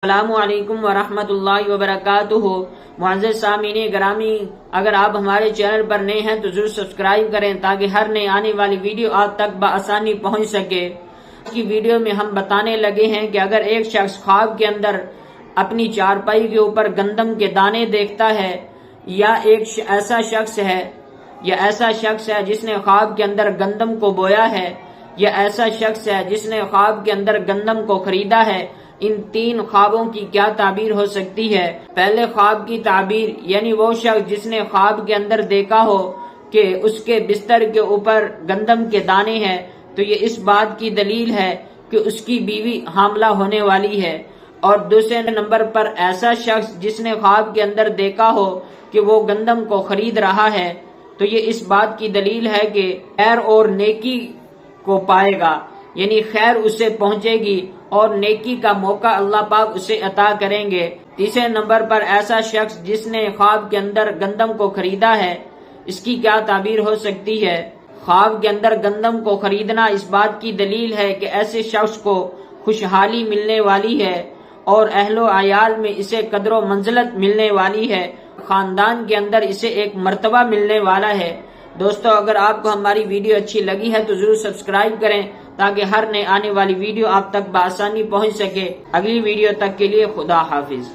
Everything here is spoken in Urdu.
السلام علیکم ورحمۃ اللہ وبرکاتہ۔ معزز سامعین گرامی، اگر آپ ہمارے چینل پر نئے ہیں تو ضرور سبسکرائب کریں تاکہ ہر نئے آنے والی ویڈیو آپ تک بآسانی پہنچ سکے۔ آج کی ویڈیو میں ہم بتانے لگے ہیں کہ اگر ایک شخص خواب کے اندر اپنی چارپائی کے اوپر گندم کے دانے دیکھتا ہے، یا ایسا شخص ہے جس نے خواب کے اندر گندم کو بویا ہے، یا ایسا شخص ہے جس نے خواب کے اندر گندم کو خریدا ہے، ان تین خوابوں کی کیا تعبیر ہو سکتی ہے؟ پہلے خواب کی تعبیر، یعنی وہ شخص جس نے خواب کے اندر دیکھا ہو کہ اس کے بستر کے اوپر گندم کے دانے ہیں، تو یہ اس بات کی دلیل ہے کہ اس کی بیوی حاملہ ہونے والی ہے۔ اور دوسرے نمبر پر ایسا شخص جس نے خواب کے اندر دیکھا ہو کہ وہ گندم کو خرید رہا ہے، تو یہ اس بات کی دلیل ہے کہ خیر اور نیکی کو پائے گا، یعنی خیر اسے پہنچے گی اور نیکی کا موقع اللہ پاک اسے عطا کریں گے۔ تیسرے نمبر پر ایسا شخص جس نے خواب کے اندر گندم کو خریدا ہے، اس کی کیا تعبیر ہو سکتی ہے؟ خواب کے اندر گندم کو خریدنا اس بات کی دلیل ہے کہ ایسے شخص کو خوشحالی ملنے والی ہے اور اہل و عیال میں اسے قدر و منزلت ملنے والی ہے، خاندان کے اندر اسے ایک مرتبہ ملنے والا ہے۔ دوستو، اگر آپ کو ہماری ویڈیو اچھی لگی ہے تو ضرور سبسکرائب کریں تاکہ ہر نئے آنے والی ویڈیو آپ تک بآسانی پہنچ سکے۔ اگلی ویڈیو تک کے لیے خدا حافظ۔